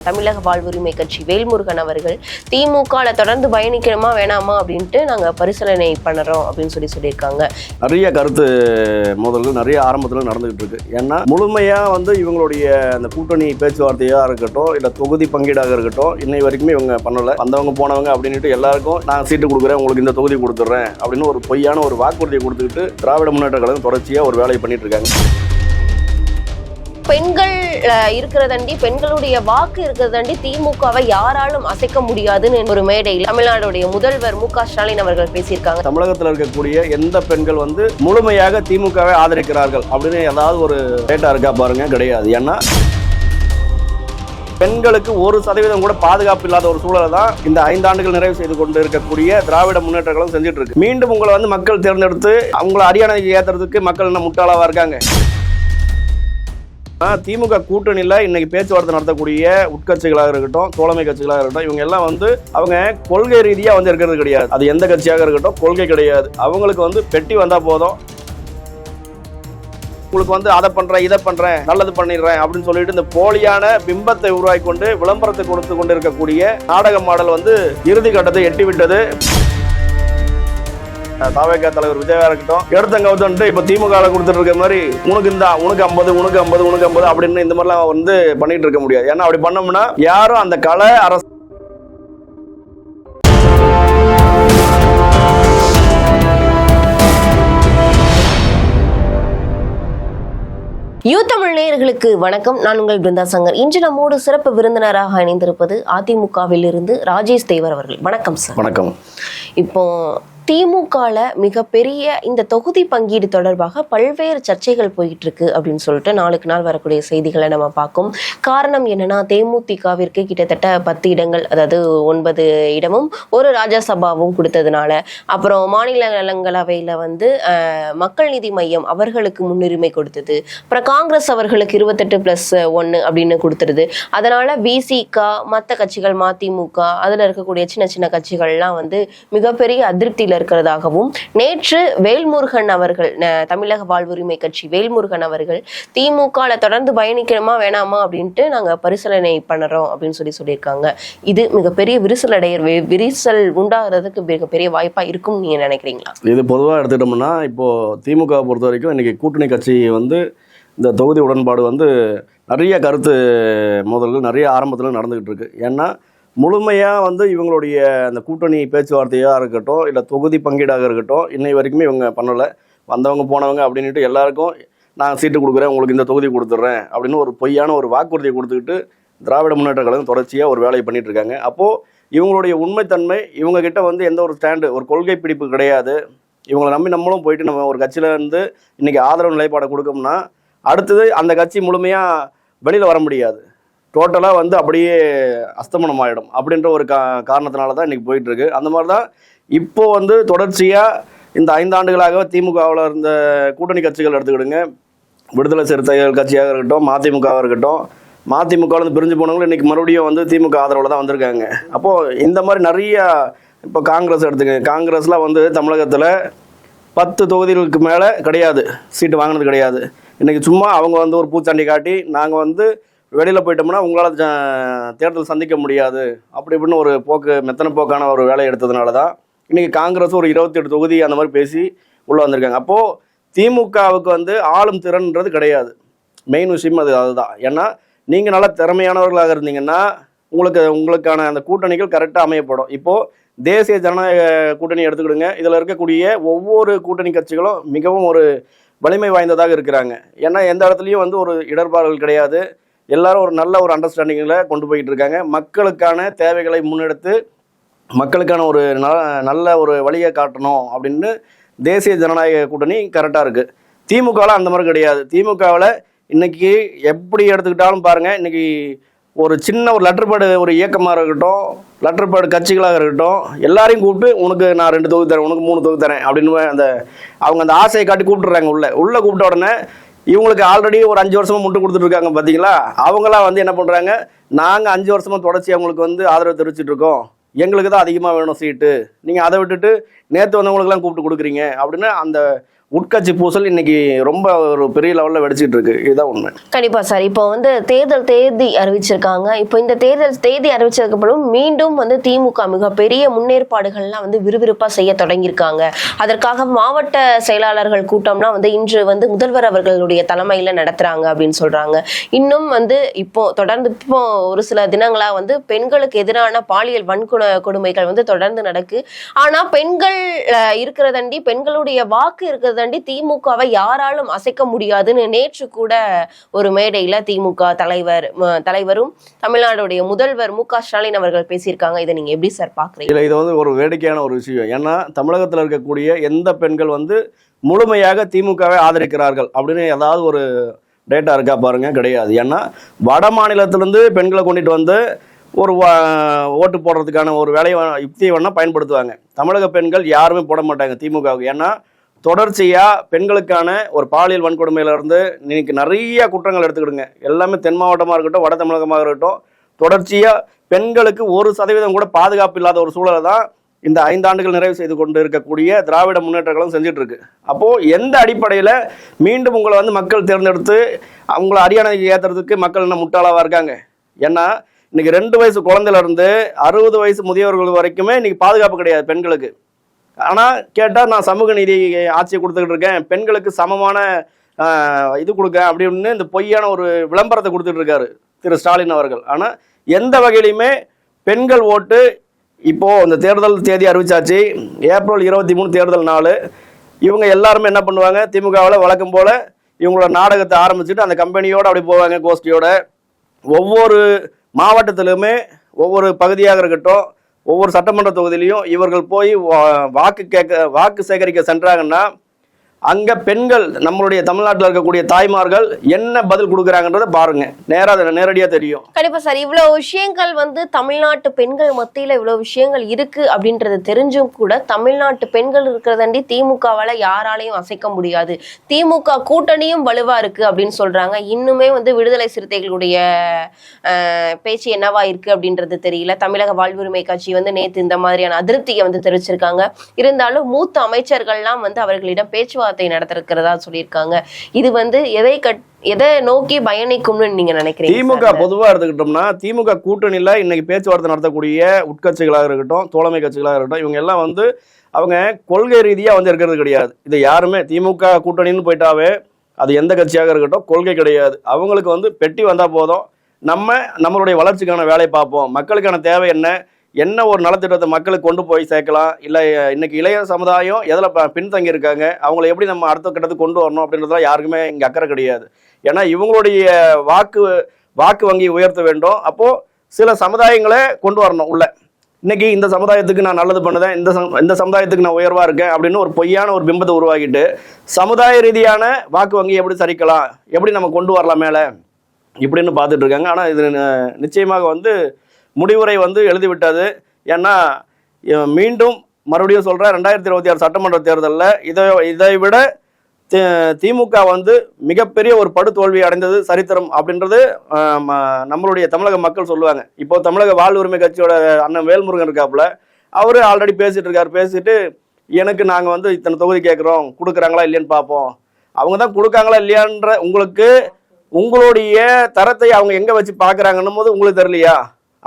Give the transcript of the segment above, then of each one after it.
தமிழக வாழ்வுரிமை கட்சி வேல்முருகன் அவர்கள் திமுக தொடர்ந்து பயணிக்கணுமா வேணாமா அப்படின்ட்டு நாங்க பரிசீலனை பண்ணுறோம் அப்படின்னு சொல்லியிருக்காங்க. நிறைய கருத்து மோதல்கள் நிறைய ஆரம்பத்தில் நடந்துகிட்டு இருக்கு. ஏன்னா முழுமையா இவங்களுடைய அந்த கூட்டணி பேச்சுவார்த்தையா இருக்கட்டும், இல்ல தொகுதி பங்கீடாக இருக்கட்டும், இன்னை வரைக்குமே இவங்க பண்ணல. வந்தவங்க போனவங்க அப்படின்ட்டு எல்லாருக்கும் நான் சீட்டு கொடுக்குறேன், உங்களுக்கு இந்த தொகுதி கொடுத்துட்றேன் அப்படின்னு ஒரு பொய்யான ஒரு வாக்குறுதியை கொடுத்துக்கிட்டு திராவிட முன்னேற்ற கழகம் தொடர்ச்சியா ஒரு வேலையை பண்ணிட்டு இருக்காங்க. பெண்கள் இருக்கிறதாண்டி, பெண்களுடைய வாக்கு இருக்கிறதாண்டி திமுகவை யாராலும் அசைக்க முடியாதுன்னு ஒரு மேடையில் தமிழ்நாடுடைய முதல்வர் மு க ஸ்டாலின் அவர்கள் பேசியிருக்காங்க. தமிழகத்தில் இருக்கக்கூடிய எந்த பெண்கள் முழுமையாக திமுகவை ஆதரிக்கிறார்கள் அப்படின்னு ஏதாவது ஒரு டேட்டா இருக்கா பாருங்க, கிடையாது. ஏன்னா பெண்களுக்கு 1% கூட பாதுகாப்பு இல்லாத ஒரு சூழலை தான் இந்த 5 ஆண்டுகள் நிறைவு செய்து கொண்டு இருக்கக்கூடிய திராவிட முன்னேற்ற கழகம் செஞ்சுட்டு இருக்கு. மீண்டும் உங்களை மக்கள் தேர்ந்தெடுத்து அவங்களை அரியணைக்கு ஏற்றுறதுக்கு மக்கள் என்ன முட்டாளாவா இருக்காங்க? திமுக கூட்டணியில் இன்னைக்கு பேச்சுவார்த்தை நடத்தக்கூடிய உட்கட்சிகளாக இருக்கட்டும், தோழமை கட்சிகளாக இருக்கட்டும், இவங்க எல்லாம் அவங்க கொள்கை ரீதியாக இருக்கிறது கிடையாது. அது எந்த கட்சியாக இருக்கட்டும், கொள்கை கிடையாது. அவங்களுக்கு பெட்டி வந்தா போதும், உங்களுக்கு அதை பண்றேன், இதை பண்றேன், நல்லது பண்ணிடுறேன் அப்படின்னு சொல்லிட்டு இந்த போலியான பிம்பத்தை உருவாக்கி கொண்டு விளம்பரத்தை கொடுத்து கொண்டு இருக்கக்கூடிய நாடக மாடல் இறுதி கட்டத்தை எட்டிவிட்டது. தாவேகா தலைவர் விஜயா இருக்கட்டும், எடுத்தங்க இப்ப திமுக கொடுத்துட்டு இருக்க மாதிரி உனக்கு 50 உனக்கு 50 உனக்கு 50 அப்படின்னு இந்த மாதிரிலாம் பண்ணிட்டு இருக்க முடியாது. ஏன்னா அப்படி பண்ணோம்னா யாரும் அந்த கலை அரசு தமிழ் நேயர்களுக்கு வணக்கம். நான் உங்கள் பிருந்தா சங்கர். இன்று நம்மோடு சிறப்பு விருந்தினராக இணைந்திருப்பது அதிமுகவில் இருந்து ராஜேஷ் தேவர் அவர்கள். வணக்கம் சார். வணக்கம். இப்போ திமுகல மிகப்பெரிய இந்த தொகுதி பங்கீடு தொடர்பாக பல்வேறு சர்ச்சைகள் போயிட்டு இருக்கு அப்படின்னு சொல்லிட்டு நாளுக்கு நாள் வரக்கூடிய செய்திகளை நம்ம பார்க்கும். காரணம் என்னன்னா, தேமுதிகவிற்கு கிட்டத்தட்ட 10 இடங்கள், அதாவது 9 இடமும் ஒரு ராஜ்யசபாவும் கொடுத்ததுனால, அப்புறம் மாநிலங்களவையில மக்கள் நீதி மையம் அவர்களுக்கு முன்னுரிமை கொடுத்தது, அப்புறம் காங்கிரஸ் அவர்களுக்கு 28+1 அப்படின்னு கொடுத்துருது. அதனால விசிக, மற்ற கட்சிகள், மதிமுக, அதுல இருக்கக்கூடிய சின்ன சின்ன கட்சிகள்லாம் மிகப்பெரிய அதிருப்தியில இருக்கிறதாகவும், நேற்று வேல்முருகன் அவர்கள், தமிழக வாழ்வுரிமை கட்சி வேல்முருகன் அவர்கள் திமுக தொடர்ந்து பயணிக்கணுமா வேணாமா அப்படின்ட்டு நாங்க பரிசீலனை பண்ணுறோம் அப்படின்னு சொல்லியிருக்காங்க. இது மிகப்பெரிய விரிசல் உண்டாகிறதுக்கு மிகப்பெரிய வாய்ப்பா இருக்கும் நீங்க நினைக்கிறீங்களா? இது பொதுவாக எடுத்துக்கிட்டோம்னா, இப்போ திமுக பொறுத்த வரைக்கும் இன்னைக்கு கூட்டணி கட்சி இந்த தொகுதி உடன்பாடு நிறைய கருத்து மோதல்கள் நிறைய ஆரம்பத்தில் நடந்துகிட்டு இருக்கு. ஏன்னா முழுமையாக இவங்களுடைய அந்த கூட்டணி பேச்சுவார்த்தையாக இருக்கட்டும், இல்லை தொகுதி பங்கீடாக இருக்கட்டும், இன்னை வரைக்குமே இவங்க பண்ணலை. வந்தவங்க போனவங்க அப்படின்ட்டு எல்லாருக்கும் நான் சீட்டு கொடுக்குறேன், உங்களுக்கு இந்த தொகுதி கொடுத்துட்றேன் அப்படின்னு ஒரு பொய்யான ஒரு வாக்குறுதியை கொடுத்துக்கிட்டு திராவிட முன்னேற்ற கழகம் தொடர்ச்சியாக ஒரு வேலையை பண்ணிட்டு இருக்காங்க. அப்போது இவங்களுடைய உண்மைத்தன்மை, இவங்ககிட்ட எந்த ஒரு ஸ்டாண்டு, ஒரு கொள்கை பிடிப்பு கிடையாது. இவங்களை நம்பி நம்மளும் போயிட்டு நம்ம ஒரு கட்சியில் இன்றைக்கி ஆதரவு நிலைப்பாடை கொடுக்கோம்னா அடுத்தது அந்த கட்சி முழுமையாக வெளியில் வர முடியாது. டோட்டலாக அப்படியே அஸ்தமனம் ஆகிடும் அப்படின்ற ஒரு காரணத்தினால தான் இன்றைக்கி போயிட்டுருக்கு. அந்த மாதிரி தான் இப்போது தொடர்ச்சியாக இந்த 5 ஆண்டுகளாக திமுகவில் இருந்த கூட்டணி கட்சிகள் எடுத்துக்கிடுங்க, விடுதலை சிறுத்தைகள் கட்சியாக இருக்கட்டும், மதிமுகவாக இருக்கட்டும், மதிமுகவில் பிரிஞ்சு போனவங்களும் இன்றைக்கி மறுபடியும் திமுக ஆதரவில் தான் வந்திருக்காங்க. அப்போது இந்த மாதிரி நிறையா, இப்போ காங்கிரஸ் எடுத்துக்கங்க, காங்கிரஸ்லாம் தமிழகத்தில் 10 தொகுதிகளுக்கு மேலே கிடையாது, சீட்டு வாங்கினது கிடையாது. இன்றைக்கி சும்மா அவங்க ஒரு பூச்சாண்டி காட்டி நாங்கள் வெளியில் போயிட்டோம்னா உங்களால் தேர்தல் சந்திக்க முடியாது அப்படி இப்படின்னு ஒரு மெத்தனை போக்கான ஒரு வேலையை எடுத்ததுனால தான் இன்றைக்கி காங்கிரஸ் ஒரு 28 தொகுதி அந்த மாதிரி பேசி உள்ளே வந்திருக்காங்க. அப்போது திமுகவுக்கு ஆளும் திறன்ன்றது கிடையாது. மெயின் விஷயம் அதுதான். ஏன்னா நீங்கள் நல்லா திறமையானவர்களாக இருந்தீங்கன்னா உங்களுக்கான அந்த கூட்டணிகள் கரெக்டாக அமையப்படும். இப்போது தேசிய ஜனநாயக கூட்டணி எடுத்துக்கிடுங்க, இதில் இருக்கக்கூடிய ஒவ்வொரு கூட்டணி கட்சிகளும் மிகவும் ஒரு வலிமை வாய்ந்ததாக இருக்கிறாங்க. ஏன்னா எந்த இடத்துலையும் ஒரு இடர்பாடுகள் கிடையாது. எல்லாரும் ஒரு நல்ல ஒரு அண்டர்ஸ்டாண்டிங்கில் கொண்டு போய்கிட்டு இருக்காங்க. மக்களுக்கான தேவைகளை முன்னெடுத்து மக்களுக்கான ஒரு நல்ல ஒரு வழியை காட்டணும் அப்படின்னு தேசிய ஜனநாயக கூட்டணி கரெக்டாக இருக்குது. திமுகவில் அந்த மாதிரி கிடையாது. திமுகவில் இன்றைக்கி எப்படி எடுத்துக்கிட்டாலும் பாருங்கள், இன்றைக்கி ஒரு சின்ன ஒரு லெட்டர்பேடு ஒரு இயக்கமாக இருக்கட்டும், லெட்டர்பேடு கட்சிகளாக இருக்கட்டும், எல்லாரையும் கூப்பிட்டு உனக்கு நான் 2 தொகுதி தரேன், உனக்கு 3 தொகுதி தரேன் அப்படின்னு அவங்க அந்த ஆசையை காட்டி கூப்பிட்டுறாங்க. உள்ளே கூப்பிட்ட உடனே இவங்களுக்கு ஆல்ரெடி ஒரு 5 வருஷமா முட்டு கொடுத்துட்டு இருக்காங்க பார்த்தீங்களா, அவங்களாம் என்ன பண்ணுறாங்க, நாங்கள் 5 வருஷமா தொடர்ச்சி அவங்களுக்கு ஆதரவு தெரிவிச்சுட்டு இருக்கோம், எங்களுக்கு தான் அதிகமாக வேணும் சீட்டு, நீங்கள் அதை விட்டுட்டு நேற்று வந்தவங்களுக்குலாம் கூப்பிட்டு கொடுக்குறீங்க அப்படின்னு அந்த உட்கட்சி பூசல் இன்னைக்கு ரொம்ப ஒரு பெரிய லெவலில் வெடிச்சிட்டு இருக்கு. இதுதான் உண்மை. கண்டிப்பா சார். இப்போ வந்து தேர்தல் தேதி அறிவிச்சிருக்காங்க. இப்போ இந்த தேர்தல் தேதி அறிவிச்சதுக்கு அப்புறம் மீண்டும் வந்து திமுக மிகப்பெரிய முன்னேற்பாடுகள்லாம் வந்து விறுவிறுப்பா செய்ய தொடங்கியிருக்காங்க. அதற்காக மாவட்ட செயலாளர்கள் கூட்டம்லாம் வந்து இன்று வந்து முதல்வர் அவர்களுடைய தலைமையில நடத்துறாங்க அப்படின்னு சொல்றாங்க. இன்னும் வந்து தொடர்ந்து ஒரு சில தினங்களா வந்து பெண்களுக்கு எதிரான பாலியல் கொடுமைகள் வந்து தொடர்ந்து நடக்கு. ஆனா பெண்கள் இருக்கிறதாண்டி, பெண்களுடைய வாக்கு இருக்கிறதாண்டி திமுகவை யாராலும் அசைக்க முடியாதுன்னு நேற்று கூட ஒரு மேடையில திமுக தலைவரும் தமிழ்நாடுடைய முதல்வர் மு.க. ஸ்டாலின் அவர்கள் பேசியிருக்காங்க. இதை நீங்க எப்படி சார் பாக்குறீங்க? இல்ல, இது வந்து ஒரு வேடிக்கையான ஒரு விஷயம். ஏன்னா தமிழகத்தில் இருக்கக்கூடிய எந்த பெண்கள் வந்து முழுமையாக திமுகவை ஆதரிக்கிறார்கள் அப்படின்னு ஏதாவது ஒரு டேட்டா இருக்கா பாருங்க, கிடையாது. ஏன்னா வட மாநிலத்திலிருந்து பெண்களை கொண்டுட்டு வந்து ஒரு ஓட்டு போடுறதுக்கான ஒரு வேலையை யுக்தியை வேணா பயன்படுத்துவாங்க. தமிழக பெண்கள் யாருமே போட மாட்டாங்க திமுகவுக்கு. ஏன்னா தொடர்ச்சியாக பெண்களுக்கான ஒரு பாலியல் வன்கொடுமையிலேருந்து இன்னைக்கு நிறைய குற்றங்கள் எடுத்துக்கிடுங்க. எல்லாமே தென் மாவட்டமாக இருக்கட்டும், வட தமிழகமாக இருக்கட்டும், தொடர்ச்சியாக பெண்களுக்கு 1% கூட பாதுகாப்பு இல்லாத ஒரு சூழலை தான் இந்த 5 ஆண்டுகள் நிறைவு செய்து கொண்டு இருக்கக்கூடிய திராவிட முன்னேற்றங்களும் செஞ்சுட்டு இருக்கு. அப்போது எந்த அடிப்படையில் மீண்டும் உங்களை வந்து மக்கள் தேர்ந்தெடுத்து அவங்கள அரியணைக்கு ஏற்றுறதுக்கு மக்கள் என்ன முட்டாளாவாக இருக்காங்க? ஏன்னா இன்னைக்கு 2 வயசு குழந்தையிலேருந்து 60 வயசு முதியவர்கள் வரைக்குமே இன்னைக்கு பாதுகாப்பு கிடையாது பெண்களுக்கு. ஆனால் கேட்டால் நான் சமூக நீதி ஆட்சியை கொடுத்துக்கிட்டு இருக்கேன், பெண்களுக்கு சமமான இது கொடுக்க அப்படின்னு இந்த பொய்யான ஒரு விளம்பரத்தை கொடுத்துட்டு இருக்காரு திரு ஸ்டாலின் அவர்கள். ஆனால் எந்த வகையிலுமே பெண்கள் ஓட்டு இப்போது இந்த தேர்தல் தேதி அறிவிச்சாச்சு, ஏப்ரல் 23 தேர்தல் நாள். இவங்க எல்லாருமே என்ன பண்ணுவாங்க, திமுகவில் வழக்கம் போல் இவங்களோட நாடகத்தை ஆரம்பிச்சுட்டு அந்த கம்பெனியோடு அப்படி போவாங்க, கோஷ்டியோட. ஒவ்வொரு மாவட்டத்திலுமே ஒவ்வொரு பகுதியாக இருக்கட்டும், ஒவ்வொரு சட்டமன்ற தொகுதியிலையும் இவர்கள் போய் வாக்கு சேகரிக்க சென்றாங்கன்னா அங்கே பெண்கள், நம்மளுடைய தமிழ்நாட்டில் இருக்கக்கூடிய தாய்மார்கள் என்ன பதில் கொடுக்குறாங்கன்றதை பாருங்க, நேரடியாக தெரியும். கண்டிப்பா சார். இவ்வளவு விஷயங்கள் வந்து தமிழ்நாட்டு பெண்கள் மத்தியில இவ்வளவு விஷயங்கள் இருக்கு அப்படின்றது தெரிஞ்சும் கூட தமிழ்நாட்டு பெண்கள் இருக்கிறதாண்டி திமுகவால யாராலையும் அசைக்க முடியாது, திமுக கூட்டணியும் வலுவா இருக்கு அப்படின்னு சொல்றாங்க. இன்னுமே வந்து விடுதலை சிறுத்தைகளுடைய பேச்சு என்னவா இருக்கு அப்படின்றது தெரியல. தமிழக வாழ்வுரிமை கட்சி வந்து நேற்று இந்த மாதிரியான அதிருப்தியை வந்து தெரிவிச்சிருக்காங்க. இருந்தாலும் மூத்த அமைச்சர்கள்லாம் வந்து அவர்களிடம் பேச்சுவார்த்தை நடத்திருக்கிறதா சொல்லியிருக்காங்க. இது வந்து எதை நோக்கி பயணிக்கும்னு நீங்க நினைக்கிறீங்க? திமுக பொதுவாக எடுத்துக்கிட்டோம்னா திமுக கூட்டணியில் இன்னைக்கு பேச்சுவார்த்தை நடத்தக்கூடிய உட்கட்சிகளாக இருக்கட்டும், தோழமை கட்சிகளாக இருக்கட்டும், இவங்க எல்லாம் வந்து அவங்க கொள்கை ரீதியாக வந்து இருக்கிறது கிடையாது. இது யாருமே திமுக கூட்டணின்னு போயிட்டாவே அது எந்த கட்சியாக இருக்கட்டும் கொள்கை கிடையாது. அவங்களுக்கு வந்து பெட்டி வந்தால் போதும், நம்மளுடைய வளர்ச்சிக்கான வேலையை பார்ப்போம், மக்களுக்கான தேவை என்ன ஒரு நலத்திட்டத்தை மக்களுக்கு கொண்டு போய் சேர்க்கலாம், இல்லை இன்னைக்கு இளைய சமுதாயம் எதில் பின்தங்கி இருக்காங்க, அவங்கள எப்படி நம்ம அடுத்த கட்டத்துக்கு கொண்டு வரணும் அப்படின்றதுலாம் யாருக்குமே இங்கே அக்கறை கிடையாது. ஏன்னா இவங்களுடைய வாக்கு வங்கி உயர்த்த வேண்டும். அப்போது சில சமுதாயங்களை கொண்டு வரணும் உள்ள. இன்னைக்கு இந்த சமுதாயத்துக்கு நான் நல்லது பண்ணுதேன், இந்த சமுதாயத்துக்கு நான் உயர்வாக இருக்கேன் அப்படின்னு ஒரு பொய்யான ஒரு பிம்பத்தை உருவாக்கிட்டு சமுதாய ரீதியான வாக்கு வங்கி எப்படி சரிக்கலாம், எப்படி நம்ம கொண்டு வரலாம் மேலே இப்படின்னு பார்த்துட்டு இருக்காங்க. ஆனால் இது நிச்சயமாக வந்து முடிவுரை வந்து எழுதிவிட்டது. ஏன்னா மீண்டும் மறுபடியும் சொல்கிறேன், 2026 சட்டமன்ற தேர்தலில் இதை விட திமுக வந்து மிகப்பெரிய ஒரு படுதோல்வி அடைந்தது சரித்திரம் அப்படின்றது நம்மளுடைய தமிழக மக்கள் சொல்லுவாங்க. இப்போ தமிழக வாழ்வுரிமை கட்சியோட அண்ணன் வேல்முருகன் இருக்காப்புல, அவரு ஆல்ரெடி பேசிட்டு இருக்காரு. பேசிட்டு எனக்கு நாங்கள் வந்து இத்தனை தொகுதி கேட்குறோம், கொடுக்குறாங்களா இல்லையான்னு பார்ப்போம். அவங்க தான் கொடுக்காங்களா இல்லையான்ற உங்களுடைய தரத்தை அவங்க எங்கே வச்சு பார்க்குறாங்கன்னும் போது உங்களுக்கு தெரியலையா?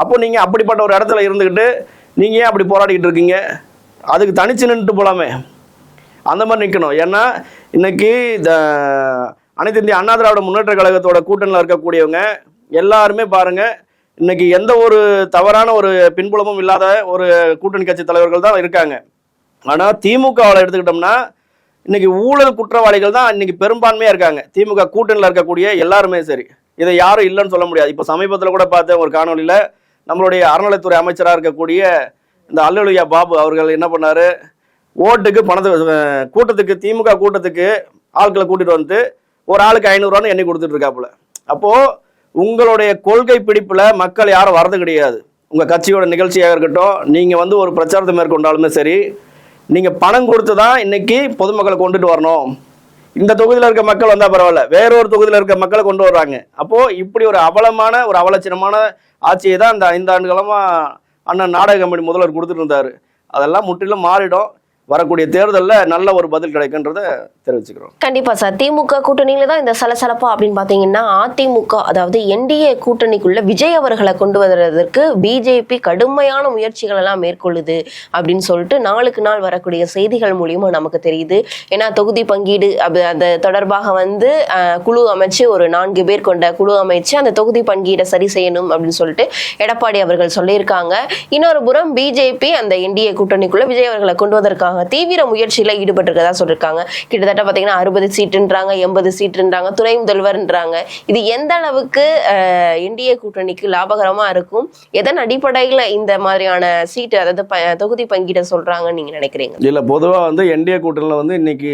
அப்போ நீங்கள் அப்படிப்பட்ட ஒரு இடத்துல இருந்துக்கிட்டு நீங்கள் ஏன் அப்படி போராடிக்கிட்டு இருக்கீங்க? அதுக்கு தனிச்சு நின்றுட்டு போகலாமே, அந்த மாதிரி நிற்கணும். ஏன்னா இன்னைக்கு அனைத்து இந்திய அண்ணா திராவிட முன்னேற்ற கழகத்தோட கூட்டணியில் இருக்கக்கூடியவங்க எல்லாருமே பாருங்க, இன்னைக்கு எந்த ஒரு தவறான ஒரு பின்புலமும் இல்லாத ஒரு கூட்டணி கட்சி தலைவர்கள் தான் இருக்காங்க. ஆனால் திமுகவில் எடுத்துக்கிட்டோம்னா இன்னைக்கு ஊழல் குற்றவாளிகள் தான் இன்னைக்கு பெரும்பான்மையாக இருக்காங்க. திமுக கூட்டணியில் இருக்கக்கூடிய எல்லாருமே சரி, இதை யாரும் இல்லைன்னு சொல்ல முடியாது. இப்போ சமீபத்தில் கூட பார்த்த ஒரு காணொலியில் நம்மளுடைய அறநிலைத்துறை அமைச்சராக இருக்கக்கூடிய இந்த அல்லலுயா பாபு அவர்கள் என்ன பண்ணாரு, ஓட்டுக்கு கூட்டத்துக்கு திமுக கூட்டத்துக்கு ஆட்களை கூட்டிட்டு வந்து ஒரு ஆளுக்கு 500 எண்ணி கொடுத்துட்டு இருக்காப்புல. அப்போ உங்களுடைய கொள்கை பிடிப்புல மக்கள் யாரும் வரது கிடையாது. உங்க கட்சியோட நிகழ்ச்சியாக இருக்கட்டும், நீங்க வந்து ஒரு பிரச்சாரத்தை மேற்கொண்டாலுமே சரி, நீங்க பணம் கொடுத்து தான் இன்னைக்கு பொதுமக்களை கொண்டுட்டு வரணும். இந்த தொகுதியில் இருக்க மக்கள் வந்தா பரவாயில்ல, வேறொரு தொகுதியில் இருக்க மக்களை கொண்டு வர்றாங்க. அப்போ இப்படி ஒரு அவலட்சணமான ஆட்சியை தான் இந்த 5 ஆண்டு காலமா அண்ணன் நாடக கம்பெனி முதல்வர் கொடுத்துட்டு இருந்தாரு. அதெல்லாம் முற்றிலும் மாறிடும். வரக்கூடிய தேர்தலில் நல்ல ஒரு பதில் கிடைக்குன்றதை தெரிவிச்சுக்கிறோம். கண்டிப்பா சார். திமுக கூட்டணியில தான் இந்த சலசலப்பா அப்படின்னு பாத்தீங்கன்னா, அதிமுக அதாவது என்டிஏ கூட்டணிக்குள்ள விஜய் அவர்களை கொண்டு வருவதற்கு பிஜேபி கடுமையான முயற்சிகள் எல்லாம் மேற்கொள்ளுது அப்படின்னு சொல்லிட்டு நாளுக்கு நாள் வரக்கூடிய செய்திகள் மூலியமா நமக்கு தெரியுது. ஏன்னா தொகுதி பங்கீடு அது தொடர்பாக வந்து குழு அமைச்சு ஒரு 4 பேர் கொண்ட குழு அமைச்சு அந்த தொகுதி பங்கீடை சரி செய்யணும் அப்படின்னு சொல்லிட்டு எடப்பாடி அவர்கள் சொல்லியிருக்காங்க. இன்னொரு புறம் பிஜேபி அந்த என்டிஏ கூட்டணிக்குள்ள விஜய் அவர்களை கொண்டு வந்ததற்காக தீவிர முயற்சியில ஈடுபட்டு இருக்கதா சொல்லிருக்காங்க. கிட்டத்தட்ட பாத்தீங்கன்னா 60 சீட்டுன்றாங்க, 80 சீட்டுன்றாங்க, துணை முதல்வர்ன்றாங்க. இது எந்த அளவுக்கு என்டிஏ கூட்டணிக்கு லாபகரமா இருக்கும், எதன் அடிப்படையில இந்த மாதிரியான சீட்டு அதாவது தொகுதி பங்கீட சொல்றாங்கன்னு நீங்க நினைக்கிறீங்க? இல்ல, பொதுவா வந்து என்டிஏ கூட்டணியில வந்து இன்னைக்கு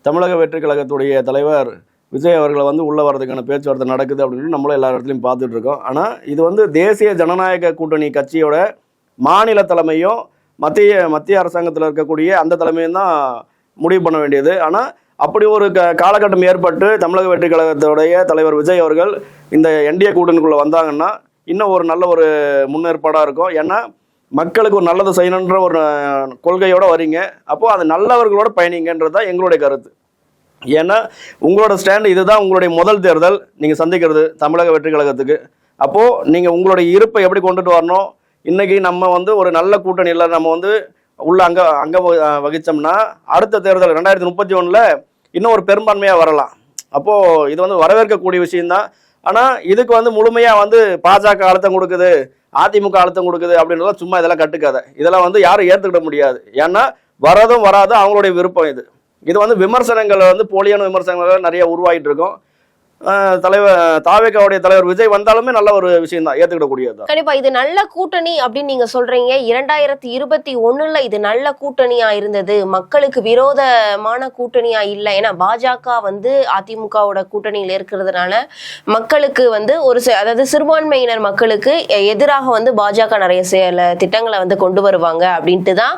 தமிழக வெற்றி கழகத்துடைய தலைவர் விஜய் அவர்களை வந்து உள்ள வரதுக்கான பேச்சுவார்த்தை நடக்குது அப்படின்னு நம்மளும் எல்லா இடத்துலையும் பார்த்துட்டு இருக்கோம். ஆனால் இது வந்து தேசிய ஜனநாயக கூட்டணி கட்சியோட மாநில தலைமையும் மத்திய அரசாங்கத்தில் இருக்கக்கூடிய அந்த தலைமையும் தான் முடிவு பண்ண வேண்டியது. ஆனால் அப்படி ஒரு காலகட்டம் ஏற்பட்டு தமிழக வெற்றி கழகத்துடைய தலைவர் விஜய் அவர்கள் இந்த என்டிஏ கூட்டணிக்குள்ளே வந்தாங்கன்னா இன்னும் ஒரு நல்ல ஒரு முன்னேற்பாடாக இருக்கும். ஏன்னா மக்களுக்கு ஒரு நல்லது செய்யணுன்ற ஒரு கொள்கையோடு வரீங்க, அப்போது அது நல்லவர்களோட பயணிங்கன்றது தான் எங்களுடைய கருத்து. ஏன்னா உங்களோட ஸ்டாண்டு இதுதான், உங்களுடைய முதல் தேர்தல் நீங்கள் சந்திக்கிறது தமிழக வெற்றி கழகத்துக்கு. அப்போது நீங்கள் உங்களுடைய இருப்பை எப்படி கொண்டுட்டு வரணும், இன்றைக்கி நம்ம வந்து ஒரு நல்ல கூட்டணியில் நம்ம வந்து உள்ள அங்கே வகித்தோம்னா அடுத்த தேர்தல் 2031 இன்னும் ஒரு பெரும்பான்மையாக வரலாம். அப்போது இது வந்து வரவேற்கக்கூடிய விஷயம்தான். ஆனால் இதுக்கு வந்து முழுமையாக வந்து பாஜக அழுத்தம் கொடுக்குது, அதிமுக அழுத்தம் கொடுக்குது அப்படின்றத சும்மா இதெல்லாம் கட்டுக்காத. இதெல்லாம் வந்து யாரும் ஏற்றுக்கிட முடியாது. ஏன்னா வரதும் வராதும் அவங்களுடைய விருப்பம். இது வந்து விமர்சனங்கள் வந்து போலியான விமர்சனங்கள் நிறைய உருவாகிட்டு இருக்கும். தாவேகாவுடைய தலைவர் விஜய் வந்தாலுமே நல்ல ஒரு விஷயம் தான், ஏற்றுக்கிடக்கூடியது. கண்டிப்பா இது நல்ல கூட்டணி அப்படின்னு நீங்க சொல்றீங்க. 2021 இது நல்ல கூட்டணியா இருந்தது, மக்களுக்கு விரோதமான கூட்டணியா இல்லை. ஏன்னா பாஜக வந்து அதிமுகவோட கூட்டணியில் இருக்கிறதுனால மக்களுக்கு வந்து அதாவது சிறுபான்மையினர் மக்களுக்கு எதிராக வந்து பாஜக நிறைய திட்டங்களை வந்து கொண்டு வருவாங்க அப்படின்ட்டு தான்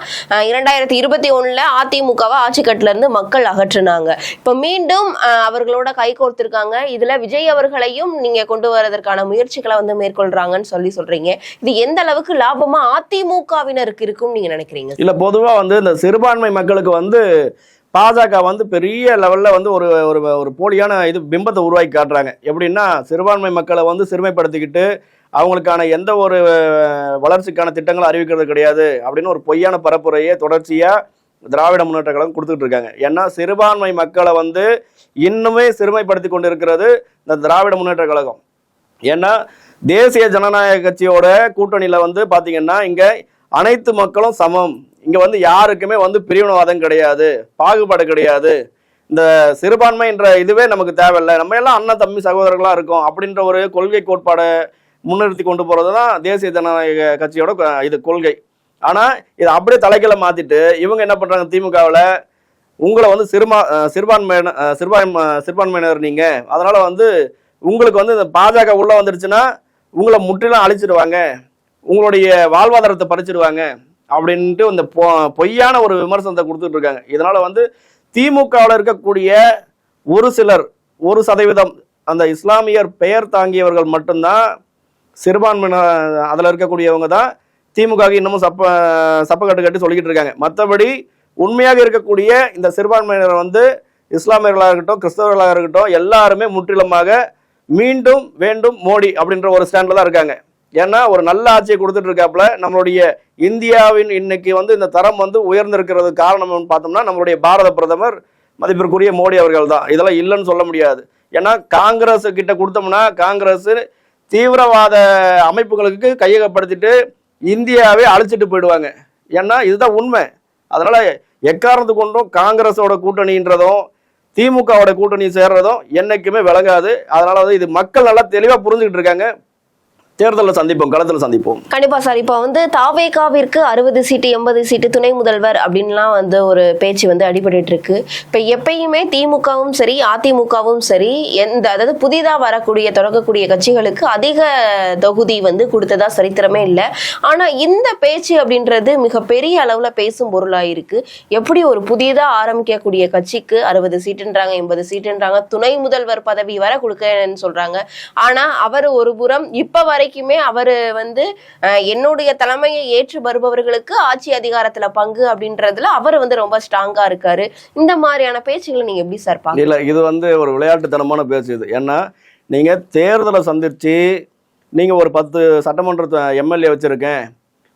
2021 அதிமுகவை ஆட்சி கட்டுல இருந்து மக்கள் அகற்றினாங்க. இப்ப மீண்டும் அவர்களோட கைகோர்த்திருக்காங்க. இதுல விஜய் அவர்களையும் நீங்க கொண்டு வரதற்கான முயற்சிகளை வந்து மேற்கொள்றாங்கன்னு சொல்றீங்க. இது எந்த அளவுக்கு லாபமா அதிமுகவினருக்கு இருக்கும் நீங்க நினைக்கிறீங்க? இல்ல, பொதுவா வந்து இந்த சிறுபான்மை மக்களுக்கு வந்து பாஜக வந்து பெரிய லெவல்ல வந்து ஒரு ஒரு போலியான பிம்பத்தை உருவாக்கி காட்டுறாங்க. எப்படின்னா சிறுபான்மை மக்களை வந்து சிறுமைப்படுத்திக்கிட்டு அவங்களுக்கான எந்த ஒரு வளர்ச்சிக்கான திட்டங்களும் அறிவிக்கிறது கிடையாது அப்படின்னு ஒரு பொய்யான பரப்புரையை தொடர்ச்சியா திராவிட முன்னேற்ற கழகம் கொடுத்துட்டு இருக்காங்க. ஏன்னா சிறுபான்மை மக்களை வந்து இன்னுமே சிறுமைப்படுத்தி கொண்டு இருக்கிறது இந்த திராவிட முன்னேற்ற கழகம். ஏன்னா தேசிய ஜனநாயக கட்சியோட கூட்டணியில வந்து பாத்தீங்கன்னா இங்க அனைத்து மக்களும் சமம், இங்க வந்து யாருக்குமே வந்து பிரிவினவாதம் கிடையாது, பாகுபாடு கிடையாது, இந்த சிறுபான்மை என்ற இதுவே நமக்கு தேவையில்லை, நம்ம எல்லாம் அண்ணன் தம்பி சகோதரர்களா இருக்கோம் அப்படின்ற ஒரு கொள்கை கோட்பாடை முன்னிறுத்தி கொண்டு போறது தான் தேசிய ஜனநாயக கட்சியோட கொள்கை. ஆனா இதை அப்படியே தலைகளை மாத்திட்டு இவங்க என்ன பண்றாங்க, திமுகவில் உங்களை வந்து சிறுபான்மையினர் நீங்க, அதனால வந்து உங்களுக்கு வந்து இந்த பாஜக உள்ள வந்துருச்சுன்னா உங்களை முற்றிலும் அழிச்சிடுவாங்க, உங்களுடைய வாழ்வாதாரத்தை பறிச்சிடுவாங்க அப்படின்ட்டு இந்த பொய்யான ஒரு விமர்சனத்தை கொடுத்துட்டு இருக்காங்க. இதனால வந்து திமுகவில் இருக்கக்கூடிய ஒரு சிலர் 1% அந்த இஸ்லாமியர் பெயர் தாங்கியவர்கள் மட்டும்தான் சிறுபான்மையினர், அதில் இருக்கக்கூடியவங்க தான் திமுக இன்னமும் சப்பக்கட்டு கட்டி சொல்லிக்கிட்டு இருக்காங்க. மற்றபடி உண்மையாக இருக்கக்கூடிய இந்த சிறுபான்மையினர் வந்து இஸ்லாமியர்களாக இருக்கட்டும் கிறிஸ்தவர்களாக இருக்கட்டும் எல்லாருமே முற்றிலுமாக மீண்டும் வேண்டும் மோடி அப்படின்ற ஒரு ஸ்டாண்டில் தான் இருக்காங்க. ஏன்னா ஒரு நல்ல ஆட்சியை கொடுத்துட்டு இருக்காப்புல. நம்மளுடைய இந்தியாவின் இன்னைக்கு வந்து இந்த தரம் வந்து உயர்ந்திருக்கிறது காரணம் பார்த்தோம்னா நம்மளுடைய பாரத பிரதமர் மதிப்பிற்குரிய மோடி அவர்கள் தான். இதெல்லாம் இல்லைன்னு சொல்ல முடியாது. ஏன்னா காங்கிரஸ் கிட்ட கொடுத்தோம்னா காங்கிரஸ் தீவிரவாத அமைப்புகளுக்கு கையகப்படுத்திட்டு இந்தியாவே அழிச்சிட்டு போயிடுவாங்க. ஏன்னா இதுதான் உண்மை. அதனால எக்காரணத்து கொண்டும் காங்கிரஸோட கூட்டணின்றதும் திமுகவோட கூட்டணி சேர்றதும் என்னைக்குமே விளங்காது. அதனால வந்து இது மக்கள் நல்லா தெளிவா புரிஞ்சுக்கிட்டு இருக்காங்க. தேர்தலில் சந்திப்போம், களத்தில் சந்திப்போம். கண்டிப்பா சார். இப்போ வந்து தாவேகாவிற்கு 60 சீட்டு 80 சீட்டு துணை முதல்வர் அப்படின்லாம் வந்து ஒரு பேச்சு வந்து அடிபட்டு இருக்கு. இப்போ எப்பயுமே திமுகவும் சரி அதிமுகவும் சரி அதாவது புதிதாக வரக்கூடிய தொடங்கக்கூடிய கட்சிகளுக்கு அதிக தொகுதி வந்து கொடுத்ததா சரித்திரமே இல்லை. ஆனா இந்த பேச்சு அப்படின்றது மிகப்பெரிய அளவுல பேசும் பொருளாக இருக்கு. எப்படி ஒரு புதிதாக ஆரம்பிக்கக்கூடிய கட்சிக்கு 60 சீட்டுன்றாங்க 80 சீட்டுன்றாங்க, துணை முதல்வர் பதவி வர கொடுக்கன்னு சொல்றாங்க. ஆனா அவர் ஒரு புறம் இப்ப வரை என்னைக்குமே அவரு வந்து என்னுடைய தலைமையை ஏற்று வருபவர்களுக்கு ஆட்சி அதிகாரத்துல பங்கு அப்படின்றதுல அவர் வந்து ரொம்ப ஸ்ட்ராங்கா இருக்காரு. இந்த மாதிரியான பேச்சுகளை நீங்க எப்படி சார் பாக்க? இல்ல, இது வந்து ஒரு விளையாட்டுத்தனமான பேச்சு இது. ஏன்னா நீங்க தேர்தலை சந்திச்சு நீங்க ஒரு 10 சட்டமன்ற எம்எல்ஏ வச்சிருக்கேன்,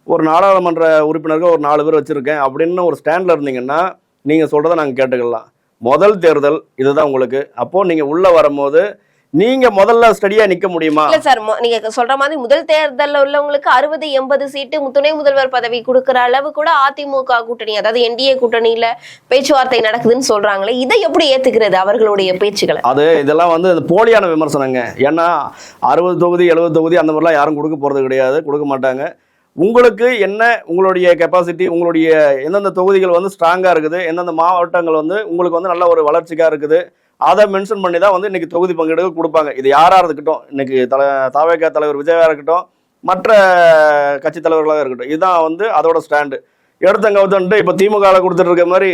ஒரு நாடாளுமன்ற உறுப்பினர்கள் ஒரு 4 பேர் வச்சிருக்கேன் அப்படின்னு ஒரு ஸ்டாண்ட்ல இருந்தீங்கன்னா நீங்க சொல்றதை நாங்க கேட்டுக்கலாம். முதல் தேர்தல் இதுதான் உங்களுக்கு. அப்போ நீங்க உள்ள வரும்போது நீங்க முதல்ல ஸ்டடியா நிக்க முடியுமா? இல்ல சார், நீங்க சொல்ற மாதிரி முதல் தேர்தல்ல உள்ளவங்களுக்கு 60-80 சீட்டு துணை முதல்வர் பதவி கொடுக்கிற அளவு கூட அதிமுக கூட்டணி, அதாவது என்டிஏ கூட்டணியில பேச்சுவார்த்தை நடக்குதுன்னு சொல்றாங்களே, இதை எப்படி ஏத்துக்கிறது அவர்களுடைய பேச்சுக்களை? இதெல்லாம் வந்து போலியான விமர்சனங்க. ஏன்னா 60 தொகுதி 70 தொகுதி அந்த மாதிரிலாம் யாரும் கொடுக்க போறது கிடையாது, கொடுக்க மாட்டாங்க. உங்களுக்கு என்ன, உங்களுடைய கெப்பாசிட்டி, உங்களுடைய எந்தெந்த தொகுதிகள் வந்து ஸ்ட்ராங்கா இருக்குது, எந்தெந்த மாவட்டங்கள் வந்து உங்களுக்கு வந்து நல்ல ஒரு வளர்ச்சிக்கா இருக்குது, அதை மென்ஷன் பண்ணி தான் வந்து இன்னைக்கு தொகுதி பங்கீடு கொடுப்பாங்க. இது யாரா இருக்கட்டும், இன்னைக்கு தவேக தலைவர் விஜயா இருக்கட்டும், மற்ற கட்சி தலைவர்களாக இருக்கட்டும், இதுதான் வந்து அதோட ஸ்டாண்டு. எடுத்தங்க வந்துட்டு இப்போ திமுக கொடுத்துட்டு இருக்க மாதிரி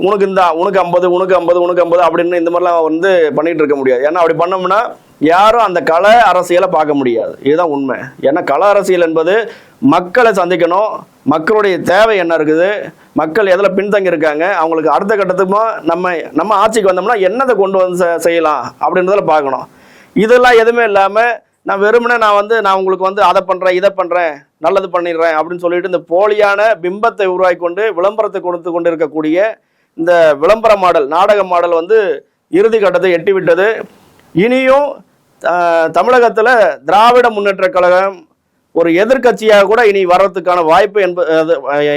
உனக்கு 50 உனக்கு 50 அப்படின்னு இந்த மாதிரிலாம் வந்து பண்ணிட்டு இருக்க முடியாது. ஏன்னா அப்படி பண்ணோம்னா யாரும் அந்த கள அரசியலை பார்க்க முடியாது. இதுதான் உண்மை. ஏன்னா கள அரசியல் என்பது மக்களை சந்திக்கணும், மக்களுடைய தேவை என்ன இருக்குது, மக்கள் எதில் பின்தங்கி இருக்காங்க, அவங்களுக்கு அடுத்த கட்டத்துமா நம்ம ஆட்சிக்கு வந்தோம்னா என்னதை கொண்டு வந்து செய்யலாம் அப்படின்றதில் பார்க்கணும். இதெல்லாம் எதுவுமே இல்லாமல் நான் வெறுமனே நான் உங்களுக்கு வந்து அதை பண்ணுறேன் இதை பண்ணுறேன் நல்லது பண்ணிடுறேன் அப்படின்னு சொல்லிட்டு இந்த போலியான பிம்பத்தை உருவாக்கி கொண்டு விளம்பரத்தை கொடுத்து கொண்டு இருக்கக்கூடிய இந்த விளம்பர மாடல், நாடக மாடல் வந்து இறுதி கட்டத்தை எட்டிவிட்டது. இனியும் தமிழகத்தில் திராவிட முன்னேற்ற கழகம் ஒரு எதிர்கட்சியாக கூட இனி வர்றதுக்கான வாய்ப்பு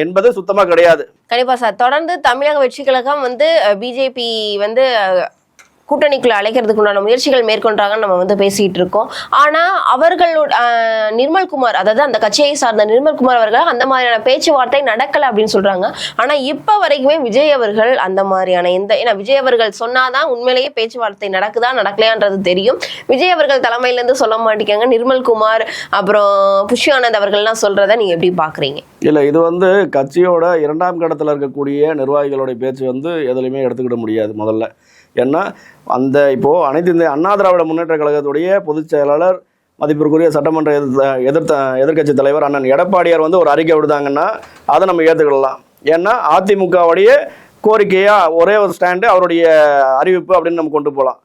என்பது சுத்தமா கிடையாது. கண்டிப்பா சார். தொடர்ந்து தமிழக வெற்றி கழகம் வந்து பிஜேபி வந்து கூட்டணிக்குள்ள அழைக்கிறதுக்கு உண்டான முயற்சிகள் மேற்கொண்டாங்கன்னு நம்ம வந்து பேசிட்டு இருக்கோம். ஆனா அவர்களோட நிர்மல்குமார், அதாவது அந்த கட்சியை சார்ந்த நிர்மல்குமார் அவர்கள் அந்த மாதிரியான பேச்சுவார்த்தை நடக்கல அப்படின்னு சொல்றாங்க. ஆனா இப்ப வரைக்குமே விஜய் அவர்கள் அந்த மாதிரியான ஏன்னா விஜய் அவர்கள் சொன்னாதான் உண்மையிலேயே பேச்சுவார்த்தை நடக்குதா நடக்கலையான்றது தெரியும். விஜய் அவர்கள் தலைமையில இருந்து சொல்ல மாட்டேங்காங்க. நிர்மல்குமார் அப்புறம் புஷ்ய ஆனந்த் அவர்கள்லாம் சொல்றதை நீங்க எப்படி பாக்குறீங்க? இல்ல, இது வந்து கட்சியோட 2ஆம் கட்டத்தில் இருக்கக்கூடிய நிர்வாகிகளுடைய பேச்சு வந்து எதுலையுமே எடுத்துக்கிட முடியாது முதல்ல. ஏன்னா இப்போது அனைத்து இந்த அண்ணா திராவிட முன்னேற்ற கழகத்துடைய பொதுச் செயலாளர், மதிப்பிற்குரிய சட்டமன்ற எதிர்க்கட்சி தலைவர் அண்ணன் எடப்பாடியார் வந்து ஒரு அறிக்கை விடுதாங்கன்னா அதை நம்ம ஏற்றுக்கிடலாம். ஏன்னா அதிமுகவுடைய கோரிக்கையாக ஒரே ஒரு ஸ்டாண்டு அவருடைய அறிவிப்பு அப்படின்னு நம்ம கொண்டு போகலாம்.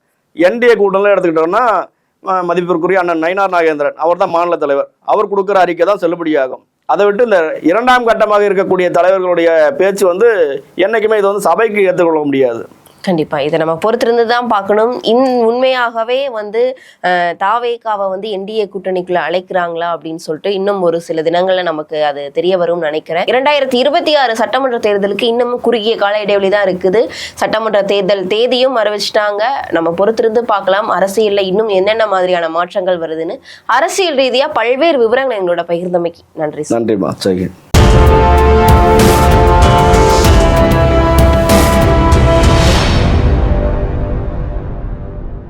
என்டிஏ கூட்டணியில் எடுத்துக்கிட்டோம்னா மதிப்பிற்குரிய அண்ணன் நயினார் நாகேந்திரன், அவர் தான் மாநில தலைவர், அவர் கொடுக்குற அறிக்கை தான் செல்லுபடியாகும். அதை விட்டு இந்த 2ஆம் கட்டமாக இருக்கக்கூடிய தலைவர்களுடைய பேச்சு வந்து என்னைக்குமே இது வந்து சபைக்கு ஏற்றுக்கொள்ள முடியாது. கண்டிப்பா இதை நம்ம பொறுத்திருந்து தான் பார்க்கணும். உண்மையாகவே வந்து தாவேகாவை வந்து என்டிஏ கூட்டணிக்குள்ள அழைக்கிறாங்களா அப்படின்னு சொல்லிட்டு இன்னும் ஒரு சில தினங்கள்ல நமக்கு அது தெரிய வரும்னு நினைக்கிறேன். 2026 சட்டமன்ற தேர்தலுக்கு இன்னமும் குறுகிய கால இடைவெளி தான் இருக்குது. சட்டமன்ற தேர்தல் தேதியும் அறிவிச்சிட்டாங்க. நம்ம பொறுத்திருந்து பார்க்கலாம் அரசியல்ல இன்னும் என்னென்ன மாதிரியான மாற்றங்கள் வருதுன்னு. அரசியல் ரீதியா பல்வேறு விவரங்கள் எங்களோட பகிர்ந்தமைக்கு நன்றி. நன்றிமா.